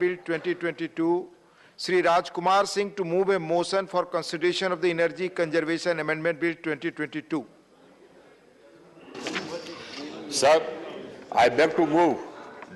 Bill 2022, Sri Raj Kumar Singh to move a motion for consideration of the Energy Conservation Amendment Bill 2022. Sir, I beg to move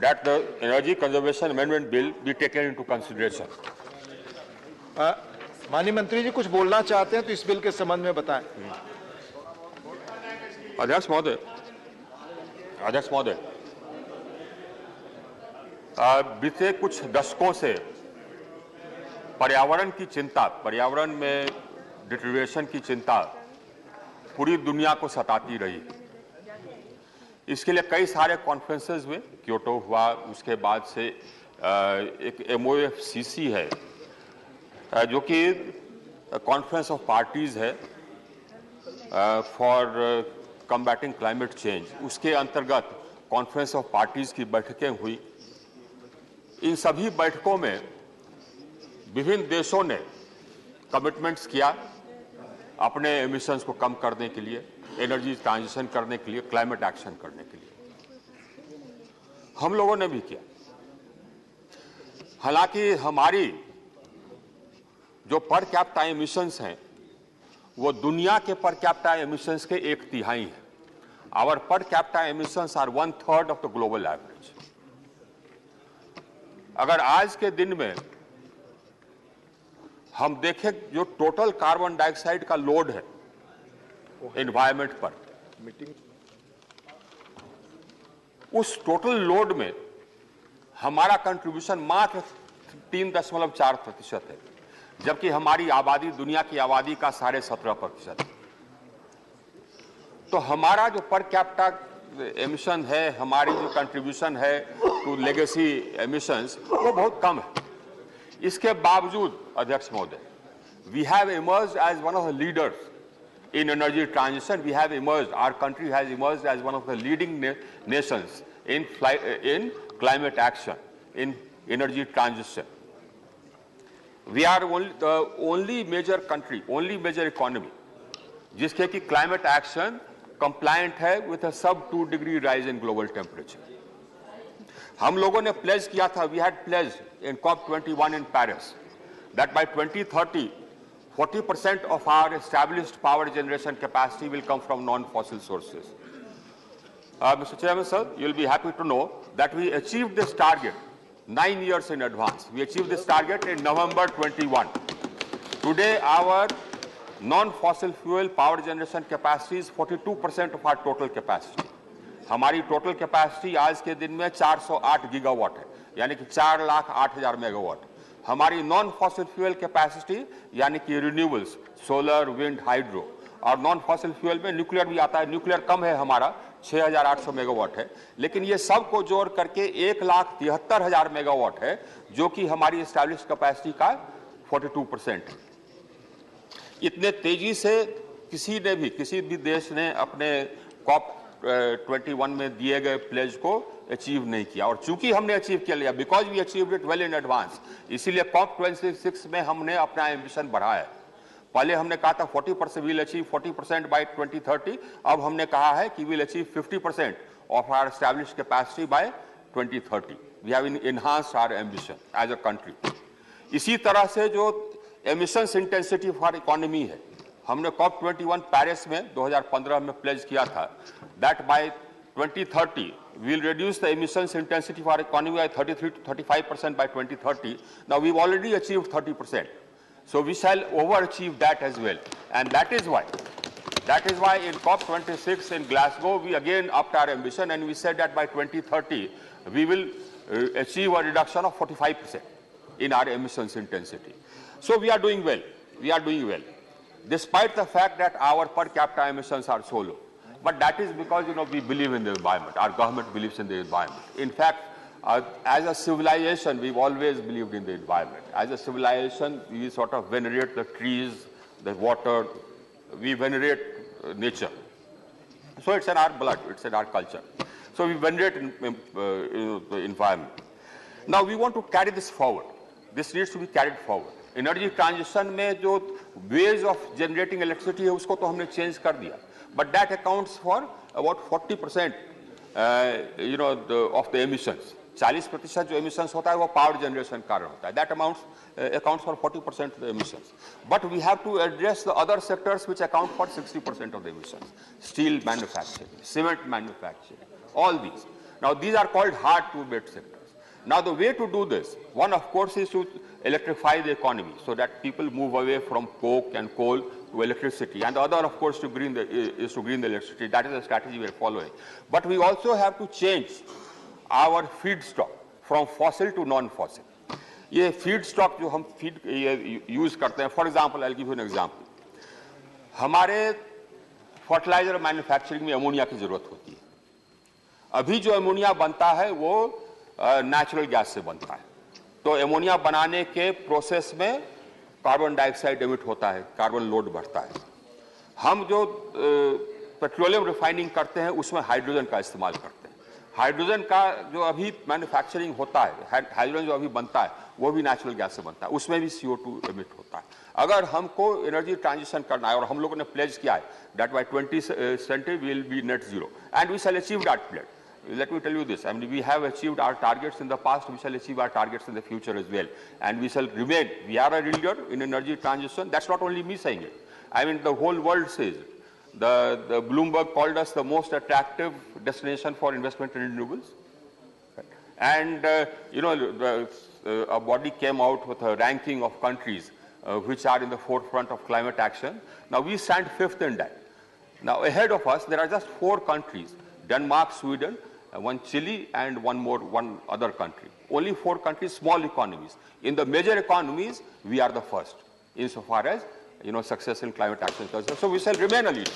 that the Energy Conservation Amendment Bill be taken into consideration. माननीय मंत्री जी कुछ बोलना चाहते हैं तो इस bill के संबंध में बताएं। अध्यक्ष महोदय, बीते कुछ दशकों से पर्यावरण की चिंता, पर्यावरण में डिटेरियोरेशन की चिंता पूरी दुनिया को सताती रही। इसके लिए कई सारे कॉन्फ्रेंसेस हुए, क्योटो हुआ, उसके बाद से एक MOFCC है जो कि कॉन्फ्रेंस ऑफ पार्टीज है फॉर कम्बैटिंग क्लाइमेट चेंज, उसके अंतर्गत कॉन्फ्रेंस ऑफ पार्टीज की बैठकें हुई। इन सभी बैठकों में विभिन्न देशों ने कमिटमेंट्स किया अपने एमिशंस को कम करने के लिए, एनर्जी ट्रांजिशन करने के लिए, क्लाइमेट एक्शन करने के लिए। हम लोगों ने भी किया। हालांकि हमारी जो पर कैपिटा एमिशंस हैं वो दुनिया के पर कैपिटा एमिशंस के 1/3 हैं। Our per capita emissions are 1/3 of the global average. अगर आज के दिन में हम देखें जो टोटल कार्बन डाइऑक्साइड का लोड है एनवायरमेंट पर, उस टोटल लोड में हमारा कंट्रीब्यूशन मात्र 3.4% है, जबकि हमारी आबादी दुनिया की आबादी का 17.5% है। तो हमारा जो पर कैपिटा एमिशन है, हमारी जो कंट्रीब्यूशन है टू लेगेसी एमिशंस, वो बहुत कम है। इसके बावजूद अध्यक्ष महोदय, we have emerged as one of the leaders in energy transition. We have emerged, our country has emerged as one of the leading nations in climate action, in energy transition. We are the only major country, only major economy जिसके कि climate action compliant है with a sub-2 degree rise in global temperature. हम लोगों ने pledge किया था, we had pledged in COP21 in Paris that by 2030 40% of our established power generation capacity will come from non-fossil sources. Mr. Chairman, sir, you'll be happy to know that we achieved this target 9 years in advance. We achieved this target in November 21. Today, our non-fossil fuel power generation capacity is 42% of our total capacity. हमारी total capacity आज के दिन में 408 gigawatt है, यानी कि 4,08,000 megawatt. हमारी non fossil fuel capacity यानी कि रिन्यूएबल्स, सोलर, विंड, हाइड्रो, और नॉन फॉसिल फ्यूल में न्यूक्लियर भी आता है। न्यूक्लियर कम है, हमारा 6,800 मेगावाट है, लेकिन ये सब को जोड़ करके 1,73,000 मेगावाट है, जो कि हमारी एस्टैब्लिश कैपेसिटी का 42% है। इतने तेजी से किसी भी देश ने अपने COP21 में दिए गए प्लेज को अचीव नहीं किया, और चूंकि हमने अचीव किया लिया, because we achieved it well in advance, इसीलिए COP26 में हमने अपना एम्बिशन बढ़ाया है। पहले हमने कहा था 40% विल अचीव 40% बाय 2030, अब हमने कहा है कि will achieve 50% of our established capacity by 2030। We have enhanced our ambition as a country. इसी तरह से जो एमिशंस इंटेंसिटी फॉर इकोनॉमी है, हमने COP21 पेरिस में 2015 में प्लेज किया था that bye 2030 we will reduce the emissions intensity for our economy by 33 to 35% by 2030. Now we've already achieved 30%. So we shall overachieve that as well. And that is why in COP26 in Glasgow, we again upped our ambition and we said that by 2030, we will achieve a reduction of 45% in our emissions intensity. So we are doing well. We are doing well. Despite the fact that our per capita emissions are so low. But that is because, we believe in the environment. Our government believes in the environment. In fact, as a civilization, we've always believed in the environment. As a civilization, we sort of venerate the trees, the water. We venerate nature. So it's in our blood. It's in our culture. So we venerate the environment. Now we want to carry this forward. This needs to be carried forward. Energy transition में जो ways of generating electricity है, उसको तो हमने change कर दिया. But that accounts for about 40% of the emissions. 40% जो emissions होता है वो power generation कारण होता है. That accounts for 40% of the emissions. But we have to address the other sectors which account for 60% of the emissions. Steel manufacturing, cement manufacturing, all these. Now these are called hard to abate sectors. Now the way to do this, one of course is to electrify the economy so that people move away from coke and coal to electricity, and the other of course to green the electricity. That is the strategy we are following. But we also have to change our feedstock from fossil to non-fossil. ये feedstock जो हम use करते हैं, for example, I'll give you an example. हमारे fertilizer manufacturing में ammonia की जरूरत होती है. अभी जो अमोनिया बनता है वो नेचुरल गैस से बनता है. तो अमोनिया बनाने के प्रोसेस में कार्बन डाइऑक्साइड एमिट होता है, कार्बन लोड बढ़ता है. हम जो पेट्रोलियम रिफाइनिंग करते हैं उसमें हाइड्रोजन का इस्तेमाल करते हैं. हाइड्रोजन का जो अभी मैन्युफैक्चरिंग होता है, हाइड्रोजन जो अभी बनता है वो भी नेचुरल गैस से बनता है, उसमें भी CO2 एमिट होता है. अगर हमको एनर्जी ट्रांजिशन करना है और हम लोगों ने प्लेज किया है that by 2070 we will be net zero and we shall achieve that pledge. Let me tell you this, I mean, we have achieved our targets in the past, we shall achieve our targets in the future as well. And we shall remain, we are a leader in energy transition. That's not only me saying it. I mean, the whole world says it. The Bloomberg called us the most attractive destination for investment in renewables. And, a body came out with a ranking of countries which are in the forefront of climate action. Now, we stand 5th in that. Now, ahead of us, there are just 4 countries, Denmark, Sweden, one Chile, and one other country. Only 4 countries, small economies. In the major economies, we are the first, insofar as, success in climate action. So we shall remain a leader.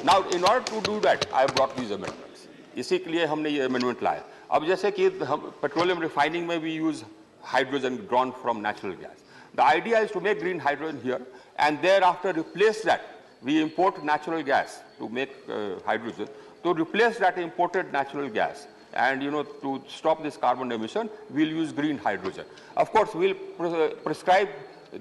Now, in order to do that, I have brought these amendments. इसी के लिए हमने ये amendment लाया. अब जैसे कि petroleum refining में we use hydrogen drawn from natural gas. The idea is to make green hydrogen here, and thereafter replace that. We import natural gas to make hydrogen. To replace that imported natural gas and to stop this carbon emission, we'll use green hydrogen. Of course, we'll prescribe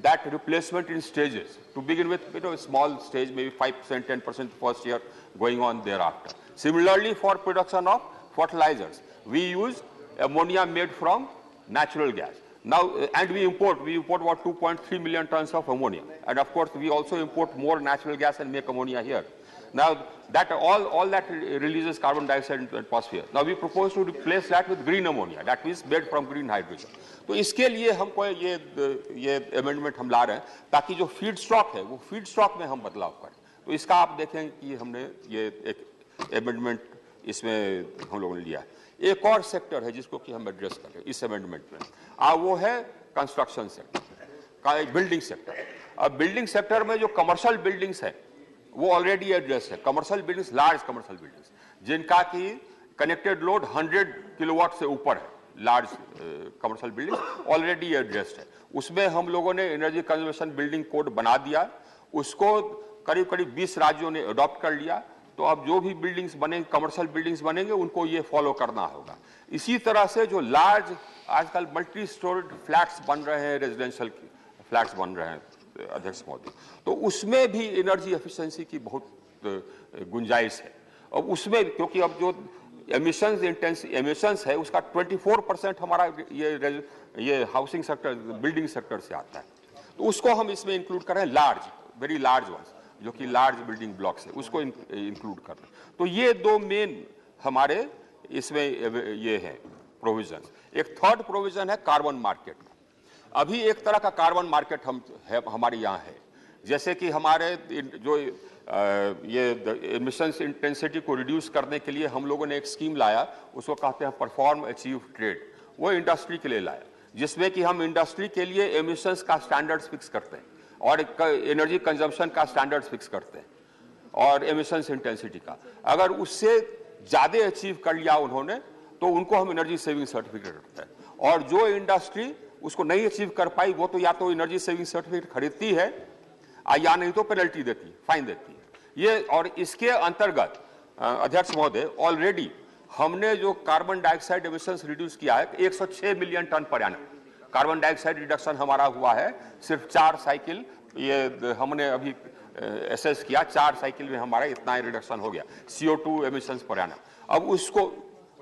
that replacement in stages. To begin with, a small stage, maybe 5%, 10% first year, going on thereafter. Similarly, for production of fertilizers, we use ammonia made from natural gas. Now, and we import about 2.3 million tons of ammonia. And of course, we also import more natural gas and make ammonia here. Now, that all that releases carbon dioxide into the atmosphere. Now, we propose to replace that with green ammonia, that is made from green hydrogen. तो इसके लिए हमको ये amendment हम ला रहे हैं ताकि जो feed stock है वो feed stock में हम बदलाव करें. तो इसका आप देखें कि हमने ये एक amendment इसमें हम लोगों ने लिया है. एक और सेक्टर है जिसको कि हम एड्रेस कर रहे हैं इस अमेंडमेंट में, वो है कंस्ट्रक्शन सेक्टर, बिल्डिंग सेक्टर. अब बिल्डिंग सेक्टर में जो कमर्शियल बिल्डिंग्स है वो ऑलरेडी एड्रेस है. Commercial buildings, large commercial buildings जिनका की कनेक्टेड लोड 100 किलोवाट से ऊपर है, large commercial buildings already addressed है. उसमें हम लोगों ने एनर्जी कंजर्वेशन बिल्डिंग कोड बना दिया, उसको करीब करीब 20 राज्यों ने अडॉप्ट कर लिया. तो अब जो भी बिल्डिंग्स बनेंगे, कमर्शियल बिल्डिंग्स बनेंगे, उनको ये फॉलो करना होगा. इसी तरह से जो लार्ज आजकल मल्टी स्टोरेड फ्लैट्स बन रहे हैं, रेजिडेंशियल फ्लैट्स बन रहे हैं अध्यक्ष महोदय, तो उसमें भी एनर्जी एफिशिएंसी की बहुत गुंजाइश है. और उसमें क्योंकि अब जो एमिशंस है उसका 24% हमारा ये हाउसिंग सेक्टर, बिल्डिंग सेक्टर से आता है. तो उसको हम इसमें इंक्लूड कर रहे हैं, लार्ज, वेरी लार्ज वंस, जो कि लार्ज बिल्डिंग ब्लॉक्स है, उसको इंक्लूड कर रहे हैं. तो ये 2 मेन हमारे इसमें ये है प्रोविजन. एक थर्ड प्रोविजन है कार्बन मार्केट. अभी एक तरह का कार्बन मार्केट हमारे यहाँ है. जैसे कि हमारे जो ये एमिशंस इंटेंसिटी को रिड्यूस करने के लिए हम लोगों ने एक स्कीम लाया, उसको कहते हैं परफॉर्म अचीव ट्रेड. वो इंडस्ट्री के लिए लाया, जिसमें कि हम इंडस्ट्री के लिए एमिशंस का स्टैंडर्ड्स फिक्स करते हैं और एनर्जी कंजम्पशन का स्टैंडर्ड्स फिक्स करते हैं और एमिशंस इंटेंसिटी का. अगर उससे ज्यादा अचीव कर लिया उन्होंने तो उनको हम एनर्जी सेविंग सर्टिफिकेट देते हैं. और जो इंडस्ट्री उसको नहीं अचीव कर पाई वो तो या तो एनर्जी सेविंग सर्टिफिकेट खरीदती है या नहीं तो पेनल्टी देती है, फाइन देती है. ये और इसके अंतर्गत अध्यक्ष महोदय ऑलरेडी हमने जो कार्बन डाइऑक्साइड एमिशंस रिड्यूस किया है 106 million ton per annum carbon dioxide reduction हमारा हुआ है. सिर्फ 4 साइकिल ये हमने अभी एसेस किया, 4 साइकिल में हमारा इतना रिडक्शन हो गया CO2 एमिशंस पर एनम. अब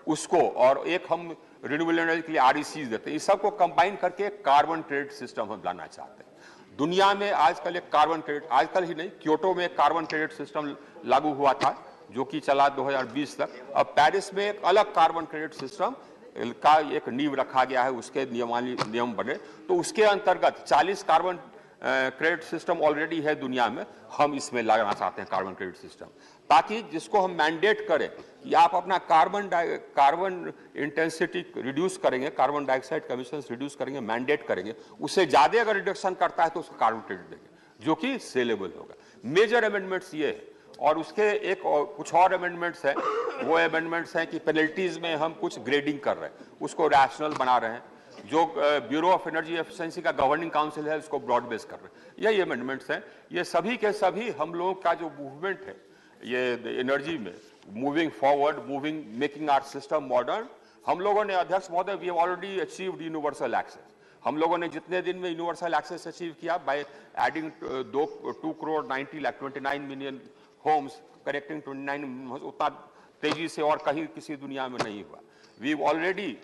उसको और एक हम रिन्यूएबल एनर्जी के लिए RECs देते हैं, इस सबको कंबाइन करके कार्बन क्रेडिट सिस्टम हम लाना चाहते हैं। दुनिया में आजकल एक कार्बन क्रेडिट, आजकल ही नहीं, क्योटो में एक कार्बन क्रेडिट सिस्टम लागू हुआ था जो कि चला 2020 तक। अब पेरिस में एक अलग कार्बन क्रेडिट सिस्टम का एक नींव रखा गया है, उसके नियम बने, तो उसके अंतर्गत 40 कार्बन क्रेडिट सिस्टम ऑलरेडी है दुनिया में, हम इसमें लगाना चाहते हैं कार्बन क्रेडिट सिस्टम, ताकि जिसको हम मैंडेट करें कि आप अपना कार्बन इंटेंसिटी रिड्यूस करेंगे, कार्बन डाइऑक्साइड का एमिशंस रिड्यूस करेंगे, मैंडेट करेंगे, उससे ज्यादा अगर रिडक्शन करता है तो उसको कार्बन क्रेडिट देंगे, जो कि सेलेबल होगा। मेजर अमेंडमेंट्स ये है, और उसके कुछ और अमेंडमेंट्स हैं, वो अमेंडमेंट्स हैं कि पेनल्टीज में हम कुछ ग्रेडिंग कर रहे हैं, उसको रैशनल बना रहे हैं, जो ब्यूरो ऑफ एनर्जी एफिशिएंसी का गवर्निंग काउंसिल है उसको ब्रॉड बेस कर रहे हैं। यही अमेंडमेंट्स हैं, ये सभी के सभी हम लोगों का जो मूवमेंट है ये एनर्जी में, moving forward, making our system modern, हम लोगों ने, अध्यक्ष महोदय, we have already achieved universal access. हम लोगों ने जितने दिन में यूनिवर्सल एक्सेस अचीव किया by adding 2 crore 90 lakh 29 million homes, correcting 29, उतना तेजी से और कहीं किसी दुनिया में नहीं हुआ। We already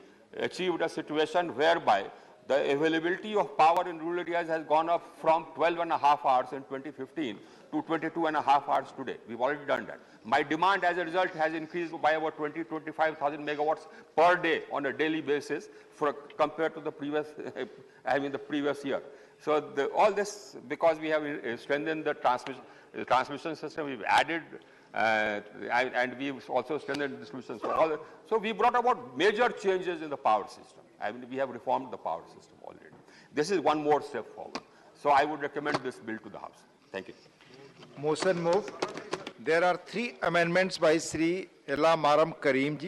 achieved a situation whereby the availability of power in rural areas has gone up from 12.5 hours in 2015 to 22.5 hours today. We've already done that. My demand as a result has increased by about 25,000 megawatts per day on a daily basis compared to the previous year. So all this because we have strengthened the transmission system, we've added and we've also strengthened the distribution. So we brought about major changes in the power system. I mean, we have reformed the power system already. This is one more step forward. So I would recommend this bill to the House. Thank you. Motion moved. There are 3 amendments by Sri Ella Maram Karim ji.